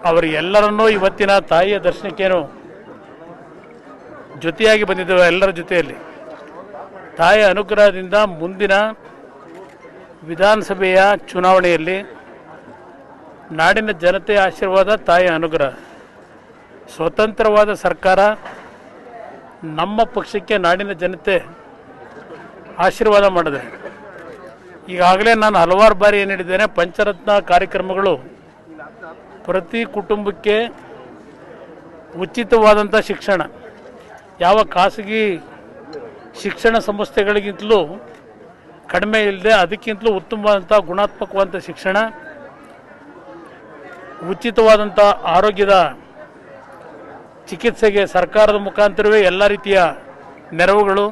ಅವರಿಗೆಲ್ಲರನ್ನೂ ಇವತ್ತಿನ ತಾಯಿಯ ದರ್ಶನಕ್ಕೇನು ಜೊತೆಯಾಗಿ ಬಂದಿದ್ದೇವೆ. ಎಲ್ಲರ ಜೊತೆಯಲ್ಲಿ ತಾಯಿಯ ಅನುಗ್ರಹದಿಂದ ಮುಂದಿನ ವಿಧಾನಸಭೆಯ ಚುನಾವಣೆಯಲ್ಲಿ ನಾಡಿನ ಜನತೆಯ ಆಶೀರ್ವಾದ, ತಾಯಿಯ ಅನುಗ್ರಹ, ಸ್ವತಂತ್ರವಾದ ಸರ್ಕಾರ, ನಮ್ಮ ಪಕ್ಷಕ್ಕೆ ನಾಡಿನ ಜನತೆ ಆಶೀರ್ವಾದ ಮಾಡಿದೆ. ಈಗಾಗಲೇ ನಾನು ಹಲವಾರು ಬಾರಿ ಏನು ಹೇಳಿದ್ದೇನೆ, ಪಂಚರತ್ನ ಕಾರ್ಯಕ್ರಮಗಳು ಪ್ರತಿ ಕುಟುಂಬಕ್ಕೆ ಉಚಿತವಾದಂಥ ಶಿಕ್ಷಣ, ಯಾವ ಖಾಸಗಿ ಶಿಕ್ಷಣ ಸಂಸ್ಥೆಗಳಿಗಿಂತಲೂ ಕಡಿಮೆ ಇಲ್ಲದೆ ಅದಕ್ಕಿಂತಲೂ ಉತ್ತಮವಾದಂಥ ಗುಣಾತ್ಮಕವಾದಂಥ ಶಿಕ್ಷಣ, ಉಚಿತವಾದಂಥ ಆರೋಗ್ಯದ ಚಿಕಿತ್ಸೆಗೆ ಸರ್ಕಾರದ ಮುಖಾಂತರವೇ ಎಲ್ಲ ರೀತಿಯ ನೆರವುಗಳು,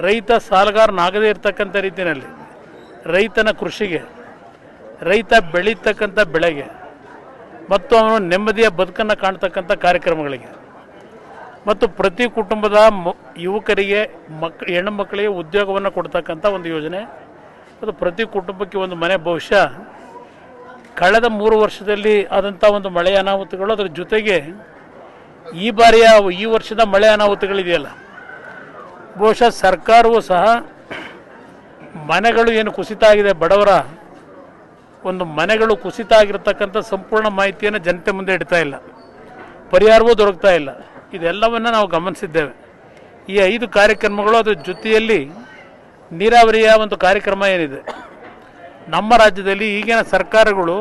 ರೈತ ಸಾಲಗಾರನಾಗದೇ ಇರತಕ್ಕಂಥ ರೀತಿಯಲ್ಲಿ ರೈತನ ಕೃಷಿಗೆ, ರೈತ ಬೆಳೀತಕ್ಕಂಥ ಬೆಳೆಗೆ ಮತ್ತು ಅವನು ನೆಮ್ಮದಿಯ ಬದುಕನ್ನು ಕಾಣ್ತಕ್ಕಂಥ ಕಾರ್ಯಕ್ರಮಗಳಿಗೆ ಮತ್ತು ಪ್ರತಿ ಕುಟುಂಬದ ಯುವಕರಿಗೆ ಹೆಣ್ಣು ಮಕ್ಕಳಿಗೆ ಉದ್ಯೋಗವನ್ನು ಕೊಡ್ತಕ್ಕಂಥ ಒಂದು ಯೋಜನೆ, ಅದು ಪ್ರತಿ ಕುಟುಂಬಕ್ಕೆ ಒಂದು ಮನೆ. ಬಹುಶಃ ಕಳೆದ 3 ವರ್ಷದಲ್ಲಿ ಆದಂಥ ಒಂದು ಮಳೆ ಅನಾಹುತಗಳು, ಅದರ ಜೊತೆಗೆ ಈ ವರ್ಷದ ಮಳೆ ಅನಾಹುತಗಳಿದೆಯಲ್ಲ, ಬಹುಶಃ ಸರ್ಕಾರವೂ ಸಹ ಮನೆಗಳು ಏನು ಕುಸಿತ ಆಗಿದೆ, ಬಡವರ ಒಂದು ಮನೆಗಳು ಕುಸಿತ ಆಗಿರತಕ್ಕಂಥ ಸಂಪೂರ್ಣ ಮಾಹಿತಿಯನ್ನು ಜನತೆ ಮುಂದೆ ಇಡ್ತಾ ಇಲ್ಲ, ಪರಿಹಾರವೂ ದೊರಕ್ತಾ ಇಲ್ಲ. ಇದೆಲ್ಲವನ್ನು ನಾವು ಗಮನಿಸಿದ್ದೇವೆ. ಈ 5 ಕಾರ್ಯಕ್ರಮಗಳು, ಅದರ ಜೊತೆಯಲ್ಲಿ ನೀರಾವರಿಯ ಒಂದು ಕಾರ್ಯಕ್ರಮ ಏನಿದೆ, ನಮ್ಮ ರಾಜ್ಯದಲ್ಲಿ ಈಗಿನ ಸರ್ಕಾರಗಳು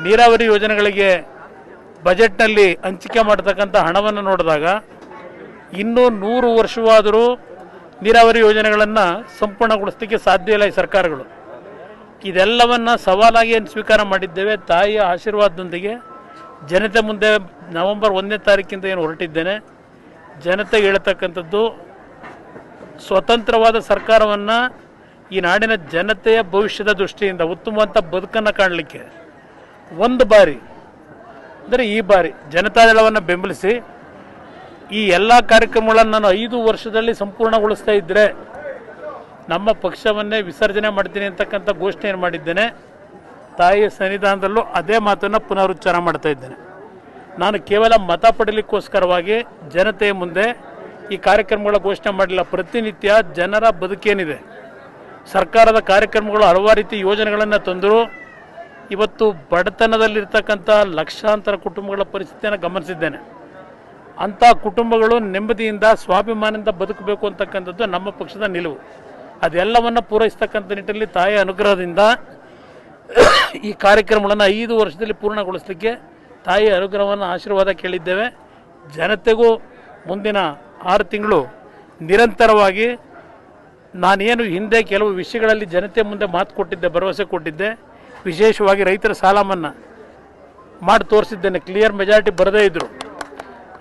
ನೀರಾವರಿ ಯೋಜನೆಗಳಿಗೆ ಬಜೆಟ್ನಲ್ಲಿ ಹಂಚಿಕೆ ಮಾಡತಕ್ಕಂಥ ಹಣವನ್ನು ನೋಡಿದಾಗ ಇನ್ನೂ 100 ವರ್ಷವಾದರೂ ನೀರಾವರಿ ಯೋಜನೆಗಳನ್ನು ಸಂಪೂರ್ಣಗೊಳಿಸಲಿಕ್ಕೆ ಸಾಧ್ಯ ಇಲ್ಲ ಈ ಸರ್ಕಾರಗಳು. ಇದೆಲ್ಲವನ್ನು ಸವಾಲಾಗಿ ಏನು ಸ್ವೀಕಾರ ಮಾಡಿದ್ದೇವೆ. ತಾಯಿಯ ಆಶೀರ್ವಾದದೊಂದಿಗೆ ಜನತೆ ಮುಂದೆ ನವೆಂಬರ್ 1ನೇ ತಾರೀಕಿಂದ ಏನು ಹೊರಟಿದ್ದೇನೆ, ಜನತೆಗೆ ಹೇಳ್ತಕ್ಕಂಥದ್ದು, ಸ್ವತಂತ್ರವಾದ ಸರ್ಕಾರವನ್ನು ಈ ನಾಡಿನ ಜನತೆಯ ಭವಿಷ್ಯದ ದೃಷ್ಟಿಯಿಂದ ಉತ್ತಮವಾದ ಬದುಕನ್ನು ಕಾಣಲಿಕ್ಕೆ ಒಂದು ಬಾರಿ ಅಂದರೆ ಈ ಬಾರಿ ಜನತಾದಳವನ್ನು ಬೆಂಬಲಿಸಿ ಈ ಎಲ್ಲ ಕಾರ್ಯಕ್ರಮಗಳನ್ನು ನಾನು 5 ವರ್ಷದಲ್ಲಿ ಸಂಪೂರ್ಣಗೊಳಿಸ್ತಾ ಇದ್ದರೆ ನಮ್ಮ ಪಕ್ಷವನ್ನೇ ವಿಸರ್ಜನೆ ಮಾಡ್ತೀನಿ ಅಂತಕ್ಕಂಥ ಘೋಷಣೆಯನ್ನು ಮಾಡಿದ್ದೇನೆ. ತಾಯಿಯ ಸನ್ನಿಧಾನದಲ್ಲೂ ಅದೇ ಮಾತನ್ನು ಪುನರುಚ್ಚಾರ ಮಾಡ್ತಾ ಇದ್ದೇನೆ. ನಾನು ಕೇವಲ ಮತ ಪಡೀಲಿಕ್ಕೋಸ್ಕರವಾಗಿ ಜನತೆಯ ಮುಂದೆ ಈ ಕಾರ್ಯಕ್ರಮಗಳ ಘೋಷಣೆ ಮಾಡಲಿಲ್ಲ. ಪ್ರತಿನಿತ್ಯ ಜನರ ಬದುಕೇನಿದೆ, ಸರ್ಕಾರದ ಕಾರ್ಯಕ್ರಮಗಳು ಹಲವಾರು ರೀತಿ ಯೋಜನೆಗಳನ್ನು ತಂದರೂ ಇವತ್ತು ಬಡತನದಲ್ಲಿರ್ತಕ್ಕಂಥ ಲಕ್ಷಾಂತರ ಕುಟುಂಬಗಳ ಪರಿಸ್ಥಿತಿಯನ್ನು ಗಮನಿಸಿದ್ದೇನೆ. ಅಂಥ ಕುಟುಂಬಗಳು ನೆಮ್ಮದಿಯಿಂದ ಸ್ವಾಭಿಮಾನದಿಂದ ಬದುಕಬೇಕು ಅಂತಕ್ಕಂಥದ್ದು ನಮ್ಮ ಪಕ್ಷದ ನಿಲುವು. ಅದೆಲ್ಲವನ್ನು ಪೂರೈಸ್ತಕ್ಕಂಥ ನಿಟ್ಟಿನಲ್ಲಿ ತಾಯಿಯ ಅನುಗ್ರಹದಿಂದ ಈ ಕಾರ್ಯಕ್ರಮಗಳನ್ನು 5 ವರ್ಷದಲ್ಲಿ ಪೂರ್ಣಗೊಳಿಸಲಿಕ್ಕೆ ತಾಯಿಯ ಅನುಗ್ರಹವನ್ನು ಆಶೀರ್ವಾದ ಕೇಳಿದ್ದೇವೆ. ಜನತೆಗೂ ಮುಂದಿನ 6 ತಿಂಗಳು ನಿರಂತರವಾಗಿ ನಾನೇನು ಹಿಂದೆ ಕೆಲವು ವಿಷಯಗಳಲ್ಲಿ ಜನತೆ ಮುಂದೆ ಮಾತು ಕೊಟ್ಟಿದ್ದೆ, ಭರವಸೆ ಕೊಟ್ಟಿದ್ದೆ, ವಿಶೇಷವಾಗಿ ರೈತರ ಸಾಲ ಮನ್ನಾ ಮಾಡಿ ತೋರಿಸಿದ್ದೇನೆ. ಕ್ಲಿಯರ್ ಮೆಜಾರಿಟಿ ಬರದೇ ಇದ್ದರು.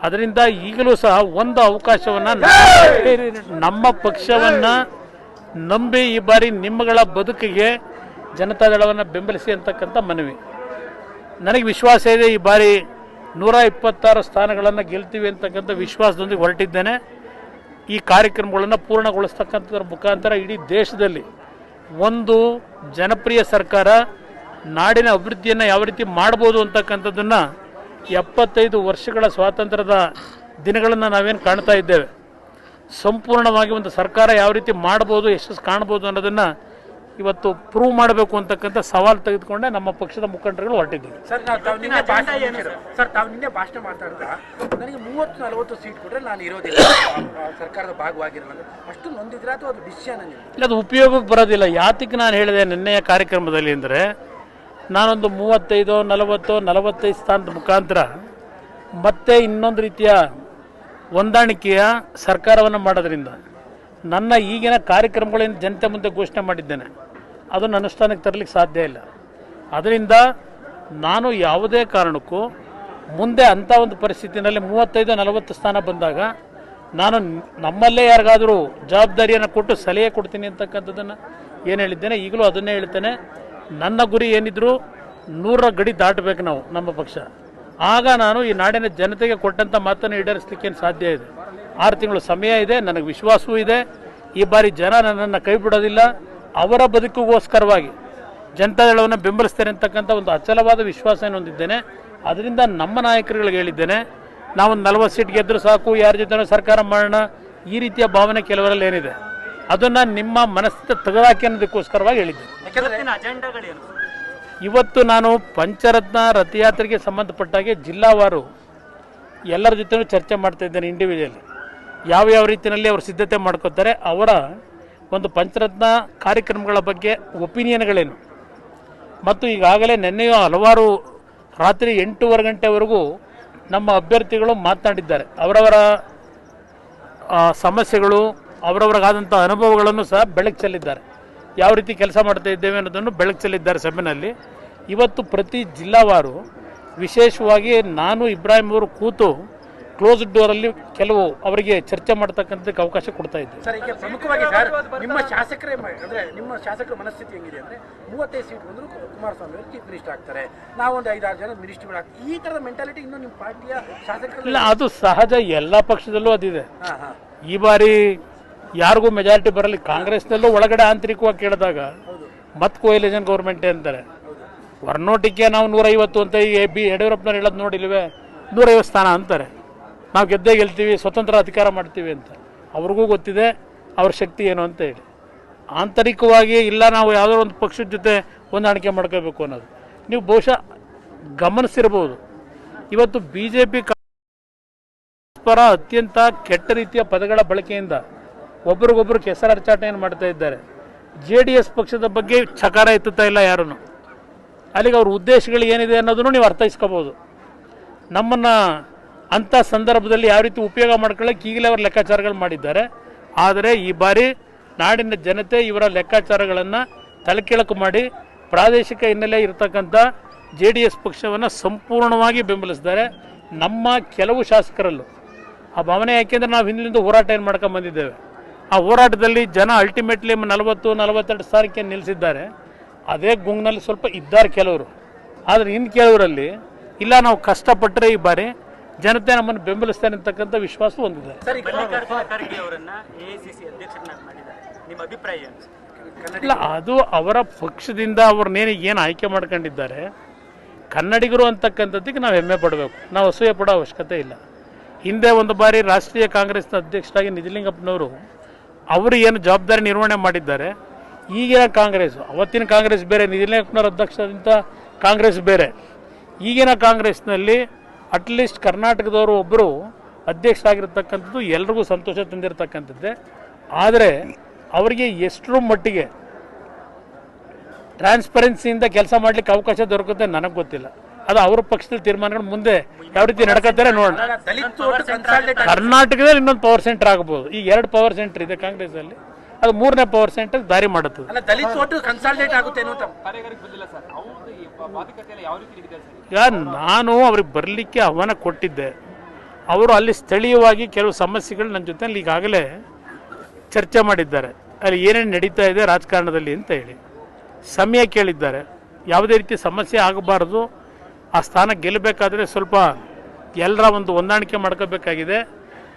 ಅದರಿಂದ ಈಗಲೂ ಸಹ ಒಂದು ಅವಕಾಶವನ್ನು ನಮ್ಮ ಪಕ್ಷವನ್ನು ನಂಬಿ ಈ ಬಾರಿ ನಿಮ್ಮಗಳ ಬದುಕಿಗೆ ಜನತಾದಳವನ್ನು ಬೆಂಬಲಿಸಿ ಅಂತಕ್ಕಂಥ ಮನವಿ. ನನಗೆ ವಿಶ್ವಾಸ ಇದೆ, ಈ ಬಾರಿ 126 ಸ್ಥಾನಗಳನ್ನು ಗೆಲ್ತೀವಿ ಅಂತಕ್ಕಂಥ ವಿಶ್ವಾಸದೊಂದಿಗೆ ಹೊರಟಿದ್ದೇನೆ. ಈ ಕಾರ್ಯಕ್ರಮಗಳನ್ನು ಪೂರ್ಣಗೊಳಿಸ್ತಕ್ಕಂಥದ್ರ ಮುಖಾಂತರ ಇಡೀ ದೇಶದಲ್ಲಿ ಒಂದು ಜನಪ್ರಿಯ ಸರ್ಕಾರ ನಾಡಿನ ಅಭಿವೃದ್ಧಿಯನ್ನು ಯಾವ ರೀತಿ ಮಾಡ್ಬೋದು ಅಂತಕ್ಕಂಥದ್ದನ್ನು 75 ವರ್ಷಗಳ ಸ್ವಾತಂತ್ರ್ಯದ ದಿನಗಳನ್ನು ನಾವೇನು ಕಾಣ್ತಾ ಇದ್ದೇವೆ, ಸಂಪೂರ್ಣವಾಗಿ ಒಂದು ಸರ್ಕಾರ ಯಾವ ರೀತಿ ಮಾಡ್ಬೋದು, ಯಶಸ್ಸು ಕಾಣ್ಬೋದು ಅನ್ನೋದನ್ನು ಇವತ್ತು ಪ್ರೂವ್ ಮಾಡಬೇಕು ಅಂತಕ್ಕಂಥ ಸವಾಲು ತೆಗೆದುಕೊಂಡೆ ನಮ್ಮ ಪಕ್ಷದ ಮುಖಂಡರುಗಳು ಹೊರಟಿದ್ದೀವಿ. ಸರ್, ತಾವು ನಿನ್ನೆ ಭಾಷಣ ಮಾತಾಡಿದ ನನಗೆ 30-40 ಸೀಟ್ ಕೊಟ್ಟರೆ ನಾನು ಇರೋದಿಲ್ಲ, ಸರ್ಕಾರದ ಭಾಗವಾಗಿರಲ್ಲ, ಅಷ್ಟು ನೊಂದಿದ್ರೆ ಅಥವಾ ಅದು ಡಿಸಿಷನ್ ಇಲ್ಲ, ಅದು ಉಪಯೋಗಕ್ಕೆ ಬರೋದಿಲ್ಲ. ಯಾತಕ್ಕೆ ನಾನು ಹೇಳಿದೆ ನಿನ್ನೆಯ ಕಾರ್ಯಕ್ರಮದಲ್ಲಿ ಅಂದರೆ, ನಾನೊಂದು 35-45 ಸ್ಥಾನದ ಮುಖಾಂತರ ಮತ್ತೆ ಇನ್ನೊಂದು ರೀತಿಯ ಹೊಂದಾಣಿಕೆಯ ಸರ್ಕಾರವನ್ನು ಮಾಡೋದ್ರಿಂದ ನನ್ನ ಈಗಿನ ಕಾರ್ಯಕ್ರಮಗಳನ್ನು ಜನತೆ ಮುಂದೆ ಘೋಷಣೆ ಮಾಡಿದ್ದೇನೆ, ಅದನ್ನು ಅನುಷ್ಠಾನಕ್ಕೆ ತರಲಿಕ್ಕೆ ಸಾಧ್ಯ ಇಲ್ಲ. ಅದರಿಂದ ನಾನು ಯಾವುದೇ ಕಾರಣಕ್ಕೂ ಮುಂದೆ ಅಂಥ ಒಂದು ಪರಿಸ್ಥಿತಿಯಲ್ಲಿ 35-40 ಸ್ಥಾನ ಬಂದಾಗ ನಾನು ನಮ್ಮಲ್ಲೇ ಯಾರಿಗಾದರೂ ಜವಾಬ್ದಾರಿಯನ್ನು ಕೊಟ್ಟು ಸಲಹೆ ಕೊಡ್ತೀನಿ ಅಂತಕ್ಕಂಥದ್ದನ್ನು ಏನು ಹೇಳಿದ್ದೇನೆ, ಈಗಲೂ ಅದನ್ನೇ ಹೇಳ್ತೇನೆ. ನನ್ನ ಗುರಿ ಏನಿದ್ರು 100ರ ಗಡಿ ದಾಟಬೇಕು ನಾವು, ನಮ್ಮ ಪಕ್ಷ. ಆಗ ನಾನು ಈ ನಾಡಿನ ಜನತೆಗೆ ಕೊಟ್ಟಂಥ ಮಾತನ್ನು ಈಡೇರಿಸಲಿಕ್ಕೇನು ಸಾಧ್ಯ ಇದೆ. 6 ತಿಂಗಳು ಸಮಯ ಇದೆ, ನನಗೆ ವಿಶ್ವಾಸವೂ ಇದೆ. ಈ ಬಾರಿ ಜನ ನನ್ನನ್ನು ಕೈ ಬಿಡೋದಿಲ್ಲ. ಅವರ ಬದುಕಿಗೋಸ್ಕರವಾಗಿ ಜನತಾದಳವನ್ನು ಬೆಂಬಲಿಸ್ತಾರೆ ಅಂತಕ್ಕಂಥ ಒಂದು ಅಚಲವಾದ ವಿಶ್ವಾಸ ಹೊಂದಿದ್ದೇನೆ. ಅದರಿಂದ ನಮ್ಮ ನಾಯಕರುಗಳಿಗೆ ಹೇಳಿದ್ದೇನೆ, ನಾವು 40 ಸೀಟ್ ಗೆದ್ದರೂ ಸಾಕು, ಯಾರ ಜೊತೆ ಸರ್ಕಾರ ಮಾಡೋಣ, ಈ ರೀತಿಯ ಭಾವನೆ ಕೆಲವರಲ್ಲಿ ಏನಿದೆ ಅದನ್ನು ನಿಮ್ಮ ಮನಸ್ಸಿನ ತೆಗೆದಾಕಿ ಅನ್ನೋದಕ್ಕೋಸ್ಕರವಾಗಿ ಹೇಳಿದ್ದೆ. ಇವತ್ತು ನಾನು ಪಂಚರತ್ನ ರಥಯಾತ್ರೆಗೆ ಸಂಬಂಧಪಟ್ಟಾಗೆ ಜಿಲ್ಲಾವಾರು ಎಲ್ಲರ ಜೊತೆ ಚರ್ಚೆ ಮಾಡ್ತಾ ಇದ್ದೇನೆ. ಇಂಡಿವಿಜುವಲಿ ಯಾವ ರೀತಿಯಲ್ಲಿ ಅವರು ಸಿದ್ಧತೆ ಮಾಡ್ಕೋತಾರೆ, ಅವರ ಒಂದು ಪಂಚರತ್ನ ಕಾರ್ಯಕ್ರಮಗಳ ಬಗ್ಗೆ ಒಪಿನಿಯನ್ಗಳೇನು, ಮತ್ತು ಈಗಾಗಲೇ ನಿನ್ನೆಯೂ ಹಲವಾರು ರಾತ್ರಿ 8:15 ಗಂಟೆವರೆಗೂ ನಮ್ಮ ಅಭ್ಯರ್ಥಿಗಳು ಮಾತನಾಡಿದ್ದಾರೆ. ಅವರವರ ಸಮಸ್ಯೆಗಳು, ಅವರವರಿಗಾದಂಥ ಅನುಭವಗಳನ್ನು ಸಹ ಬೆಳಕು ಚೆಲ್ಲಿದ್ದಾರೆ. ಯಾವ ರೀತಿ ಕೆಲಸ ಮಾಡ್ತಾ ಇದ್ದೇವೆ ಅನ್ನೋದನ್ನು ಬೆಳಕು ಚೆಲ್ಲಿದ್ದಾರೆ ಸಭೆಯಲ್ಲಿ. ಇವತ್ತು ಪ್ರತಿ ಜಿಲ್ಲಾವಾರು ವಿಶೇಷವಾಗಿ ನಾನು ಇಬ್ರಾಹಿಂ ಅವರು ಕೂತು ಕ್ಲೋಸ್ ಡೋರಲ್ಲಿ ಕೆಲವು ಅವರಿಗೆ ಚರ್ಚೆ ಮಾಡ್ತಕ್ಕಂಥದ್ದಕ್ಕೆ ಅವಕಾಶ ಕೊಡ್ತಾ ಇದ್ದೇವೆ. ಸರ್, ಈಗ ಪ್ರಮುಖವಾಗಿ ಸರ್ ನಿಮ್ಮ ಶಾಸಕರ ಮನಸ್ಥಿತಿ ಹೆಂಗಿದೆ ಅಂದರೆ 35 ಸೀಟ್ ಬಂದರೂ ಕುಮಾರಸ್ವಾಮಿ ಅವರು ಚೀಫ್ ಮಿನಿಸ್ಟರ್ ಆಗ್ತಾರೆ, ನಾವೊಂದು 5-6 ಜನ ಮಿನಿಸ್ಟರ್ಗಳಾಗ್ತೀವಿ, ಈ ಥರದ ಮೆಂಟಾಲಿಟಿ ಇನ್ನೂ ನಿಮ್ಮ ಪಾರ್ಟಿಯ ಶಾಸಕರು ಇಲ್ಲ. ಅದು ಸಹಜ, ಎಲ್ಲ ಪಕ್ಷದಲ್ಲೂ ಅದಿದೆ. ಈ ಬಾರಿ ಯಾರಿಗೂ ಮೆಜಾರಿಟಿ ಬರಲಿ. ಕಾಂಗ್ರೆಸ್ನಲ್ಲೂ ಒಳಗಡೆ ಆಂತರಿಕವಾಗಿ ಕೇಳಿದಾಗ ಮತ್ತೆ ಕೋಯಲೇಷನ್ ಗೌರ್ಮೆಂಟೇ ಅಂತಾರೆ. ಹೊರನೋಟಿಗೆ ನಾವು 150 ಅಂತ ಯಡಿಯೂರಪ್ಪನವ್ರು ಹೇಳೋದು ನೋಡಿಲ್ವೇ, 150 ಸ್ಥಾನ ಅಂತಾರೆ. ನಾವು ಗೆಲ್ತೀವಿ, ಸ್ವತಂತ್ರ ಅಧಿಕಾರ ಮಾಡ್ತೀವಿ ಅಂತ. ಅವ್ರಿಗೂ ಗೊತ್ತಿದೆ ಅವ್ರ ಶಕ್ತಿ ಏನು ಅಂತ ಹೇಳಿ. ಆಂತರಿಕವಾಗಿ ಇಲ್ಲ ನಾವು ಯಾವುದೋ ಒಂದು ಪಕ್ಷದ ಜೊತೆ ಹೊಂದಾಣಿಕೆ ಮಾಡ್ಕೋಬೇಕು ಅನ್ನೋದು ನೀವು ಬಹುಶಃ ಗಮನಿಸಿರ್ಬೋದು. ಇವತ್ತು BJP ಪರ ಅತ್ಯಂತ ಕೆಟ್ಟ ರೀತಿಯ ಪದಗಳ ಬಳಕೆಯಿಂದ ಒಬ್ರಿಗೊಬ್ರು ಕೆಸರಾಚಾಟ ಏನು ಮಾಡ್ತಾ ಇದ್ದಾರೆ. JDS ಪಕ್ಷದ ಬಗ್ಗೆ ಚಕಾರ ಎತ್ತುತ್ತಾ ಇಲ್ಲ ಯಾರೂ. ಅಲ್ಲಿಗೆ ಅವ್ರ ಉದ್ದೇಶಗಳು ಏನಿದೆ ಅನ್ನೋದನ್ನು ನೀವು ಅರ್ಥೈಸ್ಕೋಬೋದು. ನಮ್ಮನ್ನು ಅಂಥ ಸಂದರ್ಭದಲ್ಲಿ ಯಾವ ರೀತಿ ಉಪಯೋಗ ಮಾಡ್ಕೊಳ್ಳೋಕೆ ಈಗಲೇ ಅವರು ಲೆಕ್ಕಾಚಾರಗಳು ಮಾಡಿದ್ದಾರೆ. ಆದರೆ ಈ ಬಾರಿ ನಾಡಿನ ಜನತೆ ಇವರ ಲೆಕ್ಕಾಚಾರಗಳನ್ನು ತಲೆಕೆಳಕು ಮಾಡಿ ಪ್ರಾದೇಶಿಕ ಹಿನ್ನೆಲೆ ಇರತಕ್ಕಂಥ JDS ಪಕ್ಷವನ್ನು ಸಂಪೂರ್ಣವಾಗಿ ಬೆಂಬಲಿಸಿದ್ದಾರೆ. ನಮ್ಮ ಕೆಲವು ಶಾಸಕರಲ್ಲೂ ಆ ಭಾವನೆ, ಯಾಕೆಂದರೆ ನಾವು ಹಿಂದಿನಿಂದ ಹೋರಾಟ ಏನು ಮಾಡ್ಕೊಂಡು ಬಂದಿದ್ದೇವೆ. ಆ ಹೋರಾಟದಲ್ಲಿ ಜನ ಅಲ್ಟಿಮೇಟ್ಲಿ 40-42 ಸಾವಿರಕ್ಕೆ ನಿಲ್ಲಿಸಿದ್ದಾರೆ. ಅದೇ ಗುಂಗಿನಲ್ಲಿ ಸ್ವಲ್ಪ ಇದ್ದಾರೆ ಕೆಲವರು. ಆದರೆ ಇನ್ನು ಕೆಲವರಲ್ಲಿ ಇಲ್ಲ, ನಾವು ಕಷ್ಟಪಟ್ಟರೆ ಈ ಬಾರಿ ಜನತೆ ನಮ್ಮನ್ನು ಬೆಂಬಲಿಸ್ತಾರೆ ಅಂತಕ್ಕಂಥ ವಿಶ್ವಾಸ ಹೊಂದಿದ್ದಾರೆ. ಇಲ್ಲ, ಅದು ಅವರ ಪಕ್ಷದಿಂದ ಅವ್ರನ್ನೇನು ಏನು ಆಯ್ಕೆ ಮಾಡ್ಕೊಂಡಿದ್ದಾರೆ. ಕನ್ನಡಿಗರು ಅಂತಕ್ಕಂಥದ್ದಕ್ಕೆ ನಾವು ಹೆಮ್ಮೆ ಪಡಬೇಕು, ನಾವು ಅಸೂಯೆ ಪಡೋ ಅವಶ್ಯಕತೆ ಇಲ್ಲ. ಹಿಂದೆ ಒಂದು ಬಾರಿ ರಾಷ್ಟ್ರೀಯ ಕಾಂಗ್ರೆಸ್ನ ಅಧ್ಯಕ್ಷರಾಗಿ ನಿಜಲಿಂಗಪ್ಪನವರು ಅವರು ಏನು ಜವಾಬ್ದಾರಿ ನಿರ್ವಹಣೆ ಮಾಡಿದ್ದಾರೆ. ಈಗಿನ ಕಾಂಗ್ರೆಸ್, ಅವತ್ತಿನ ಕಾಂಗ್ರೆಸ್ ಬೇರೆ, ನಿಜಲಿಂಗಪ್ಪನವರ ಅಧ್ಯಕ್ಷದಿಂದ ಕಾಂಗ್ರೆಸ್ ಬೇರೆ. ಈಗಿನ ಕಾಂಗ್ರೆಸ್ನಲ್ಲಿ ಅಟ್ಲೀಸ್ಟ್ ಕರ್ನಾಟಕದವರು ಒಬ್ಬರು ಅಧ್ಯಕ್ಷರಾಗಿರ್ತಕ್ಕಂಥದ್ದು ಎಲ್ರಿಗೂ ಸಂತೋಷ ತಂದಿರತಕ್ಕಂಥದ್ದೇ. ಆದರೆ ಅವರಿಗೆ ಎಷ್ಟರ ಮಟ್ಟಿಗೆ ಟ್ರಾನ್ಸ್ಪರೆನ್ಸಿಯಿಂದ ಕೆಲಸ ಮಾಡಲಿಕ್ಕೆ ಅವಕಾಶ ದೊರಕುತ್ತೆ ನನಗೆ ಗೊತ್ತಿಲ್ಲ. ಅದು ಅವ್ರ ಪಕ್ಷದಲ್ಲಿ ತೀರ್ಮಾನಗಳು ಮುಂದೆ ಯಾವ ರೀತಿ ನಡ್ಕೋತಾರೆ ನೋಡೋಣ. ಕರ್ನಾಟಕದಲ್ಲಿ ಇನ್ನೊಂದು ಪವರ್ ಸೆಂಟರ್ ಆಗಬಹುದು. ಈಗ 2 ಪವರ್ ಸೆಂಟರ್ ಇದೆ ಕಾಂಗ್ರೆಸ್ಸಲ್ಲಿ, ಅದು 3ನೇ ಪವರ್ ಸೆಂಟರ್ ದಾರಿ ಮಾಡುತ್ತದೆ. ಈಗ ನಾನು ಅವ್ರಿಗೆ ಬರಲಿಕ್ಕೆ ಆಹ್ವಾನ ಕೊಟ್ಟಿದ್ದೆ. ಅವರು ಅಲ್ಲಿ ಸ್ಥಳೀಯವಾಗಿ ಕೆಲವು ಸಮಸ್ಯೆಗಳು ನನ್ನ ಜೊತೆ ಈಗಾಗಲೇ ಚರ್ಚೆ ಮಾಡಿದ್ದಾರೆ. ಅಲ್ಲಿ ಏನೇನು ನಡೀತಾ ಇದೆ ರಾಜಕಾರಣದಲ್ಲಿ ಅಂತ ಹೇಳಿ ಸಮಯ ಕೇಳಿದ್ದಾರೆ. ಯಾವುದೇ ರೀತಿ ಸಮಸ್ಯೆ ಆಗಬಾರ್ದು, ಆ ಸ್ಥಾನ ಗೆಲ್ಲಬೇಕಾದ್ರೆ ಸ್ವಲ್ಪ ಎಲ್ಲರ ಒಂದು ಹೊಂದಾಣಿಕೆ ಮಾಡ್ಕೋಬೇಕಾಗಿದೆ,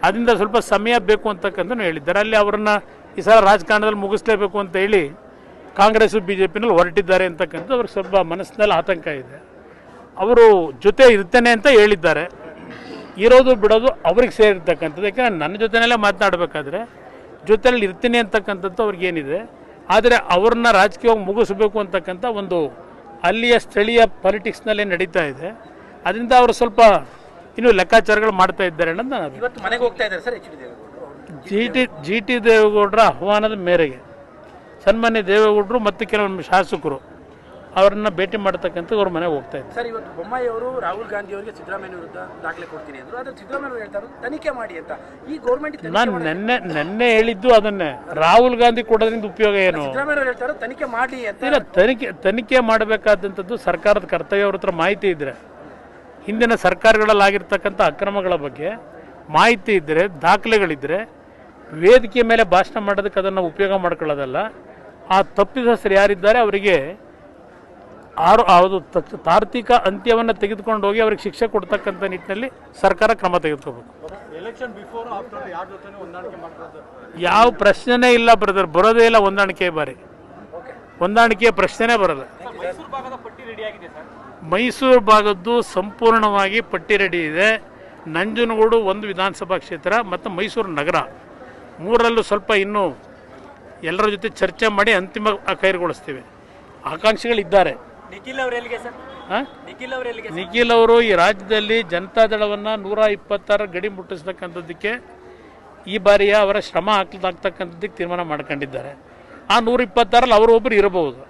ಅದರಿಂದ ಸ್ವಲ್ಪ ಸಮಯ ಬೇಕು ಅಂತಕ್ಕಂಥ ಹೇಳಿದ್ದಾರೆ. ಅಲ್ಲಿ ಅವರನ್ನು ಈ ಸಲ ರಾಜಕಾರಣದಲ್ಲಿ ಮುಗಿಸ್ಲೇಬೇಕು ಅಂತ ಹೇಳಿ ಕಾಂಗ್ರೆಸ್ಸು BJPನಲ್ಲಿ ಹೊರಟಿದ್ದಾರೆ ಅಂತಕ್ಕಂಥದ್ದು ಅವ್ರಿಗೆ ಸ್ವಲ್ಪ ಮನಸ್ಸಿನಲ್ಲಿ ಆತಂಕ ಇದೆ. ಅವರು ಜೊತೆ ಇರ್ತೇನೆ ಅಂತ ಹೇಳಿದ್ದಾರೆ. ಇರೋದು ಬಿಡೋದು ಅವ್ರಿಗೆ ಸೇರಿರ್ತಕ್ಕಂಥದ್ದು. ಯಾಕೆಂದರೆ ನನ್ನ ಜೊತೆಯಲ್ಲೇ ಮಾತನಾಡಬೇಕಾದ್ರೆ ಜೊತೆಯಲ್ಲಿ ಇರ್ತೀನಿ ಅಂತಕ್ಕಂಥದ್ದು ಅವ್ರಿಗೇನಿದೆ. ಆದರೆ ಅವ್ರನ್ನ ರಾಜಕೀಯವಾಗಿ ಮುಗಿಸ್ಬೇಕು ಅಂತಕ್ಕಂಥ ಒಂದು ಅಲ್ಲಿಯ ಸ್ಥಳೀಯ ಪಾಲಿಟಿಕ್ಸ್ನಲ್ಲೇ ನಡೀತಾ ಇದೆ. ಅದರಿಂದ ಅವರು ಸ್ವಲ್ಪ ಇನ್ನೂ ಲೆಕ್ಕಾಚಾರಗಳು ಮಾಡ್ತಾ ಇದ್ದಾರೆ ಅನ್ನೋದು ನಾನು. ಇವತ್ತು ಮನೆಗೆ ಹೋಗ್ತಾ ಇದ್ದಾರೆ ಸರ್ ಜಿ ಟಿ ದೇವೇಗೌಡರ ಆಹ್ವಾನದ ಮೇರೆಗೆ ಸನ್ಮಾನ್ಯ ದೇವೇಗೌಡರು ಮತ್ತು ಕೆಲವೊಂದು ಶಾಸಕರು ಅವರನ್ನು ಭೇಟಿ ಮಾಡ್ತಕ್ಕಂಥ ಅವ್ರ ಮನೆಗೆ ಹೋಗ್ತಾ ಇದ್ದಾರೆ. ಸರ್, ಇವತ್ತು ಬೊಮ್ಮಾಯಿ ಅವರು ರಾಹುಲ್ ಗಾಂಧಿ ಅವರಿಗೆ ಸಿದ್ದರಾಮಯ್ಯ ವಿರುದ್ಧ ದಾಖಲೆ ಕೊಡ್ತೀನಿ ಅಂದರು. ಆದರೆ ಸಿದ್ದರಾಮಯ್ಯ ಹೇಳ್ತಾರೆ ತನಿಖೆ ಮಾಡಿ ಅಂತ. ಈ ಗೌರ್ಮೆಂಟ್ ನಾನು ನೆನ್ನೆ ಹೇಳಿದ್ದು ಅದನ್ನೇ. ರಾಹುಲ್ ಗಾಂಧಿ ಕೊಡೋದ್ರಿಂದ ಉಪಯೋಗ ಏನು? ಸಿದ್ದರಾಮಯ್ಯ ಹೇಳ್ತಾರೆ ತನಿಖೆ ಮಾಡಿ ಅಂತ. ಇಲ್ಲ, ತನಿಖೆ ಮಾಡಬೇಕಾದಂಥದ್ದು ಸರ್ಕಾರದ ಕರ್ತವ್ಯ. ಅವ್ರ ಹತ್ರ ಮಾಹಿತಿ ಇದ್ದರೆ, ಹಿಂದಿನ ಸರ್ಕಾರಗಳಲ್ಲಾಗಿರ್ತಕ್ಕಂಥ ಅಕ್ರಮಗಳ ಬಗ್ಗೆ ಮಾಹಿತಿ ಇದ್ದರೆ, ದಾಖಲೆಗಳಿದ್ದರೆ, ವೇದಿಕೆ ಮೇಲೆ ಭಾಷಣ ಮಾಡೋದಕ್ಕೆ ಅದನ್ನು ಉಪಯೋಗ ಮಾಡ್ಕೊಳ್ಳೋದಲ್ಲ. ಆ ತಪ್ಪಿತಸ್ಥರು ಯಾರಿದ್ದಾರೆ ಅವರಿಗೆ ತಾರ್ಕಿಕ ಅಂತ್ಯವನ್ನು ತೆಗೆದುಕೊಂಡು ಹೋಗಿ ಅವ್ರಿಗೆ ಶಿಕ್ಷೆ ಕೊಡ್ತಕ್ಕಂಥ ನಿಟ್ಟಿನಲ್ಲಿ ಸರ್ಕಾರ ಕ್ರಮ ತೆಗೆದುಕೋಬೇಕು. ಯಾವ ಪ್ರಶ್ನೆನೇ ಇಲ್ಲ ಬ್ರದರ್, ಬರೋದೇ ಇಲ್ಲ ಹೊಂದಾಣಿಕೆ. ಬಾರಿ ಹೊಂದಾಣಿಕೆಯ ಪ್ರಶ್ನೆನೇ ಬರಲ್ಲ. ಮೈಸೂರು ಭಾಗದ್ದು ಸಂಪೂರ್ಣವಾಗಿ ಪಟ್ಟಿ ರೆಡಿ ಇದೆ. ನಂಜನಗೂಡು ಒಂದು ವಿಧಾನಸಭಾ ಕ್ಷೇತ್ರ ಮತ್ತು ಮೈಸೂರು ನಗರ ಮೂರಲ್ಲೂ ಸ್ವಲ್ಪ ಇನ್ನೂ ಎಲ್ಲರ ಜೊತೆ ಚರ್ಚೆ ಮಾಡಿ ಅಂತಿಮ ಕೈಗೊಳಿಸ್ತೀವಿ. ಆಕಾಂಕ್ಷಿಗಳಿದ್ದಾರೆ. ನಿಖಿಲ್ ಅವರು ಈ ರಾಜ್ಯದಲ್ಲಿ ಜನತಾದಳವನ್ನು 126 ಗಡಿ ಮುಟ್ಟಿಸ್ತಕ್ಕಂಥದ್ದಕ್ಕೆ ಈ ಬಾರಿಯ ಅವರ ಶ್ರಮ ಆಗ್ತಕ್ಕಂಥದ್ದಕ್ಕೆ ತೀರ್ಮಾನ ಮಾಡ್ಕೊಂಡಿದ್ದಾರೆ. ಆ 126ರಲ್ಲಿ ಅವರು ಒಬ್ಬರು ಇರಬಹುದು.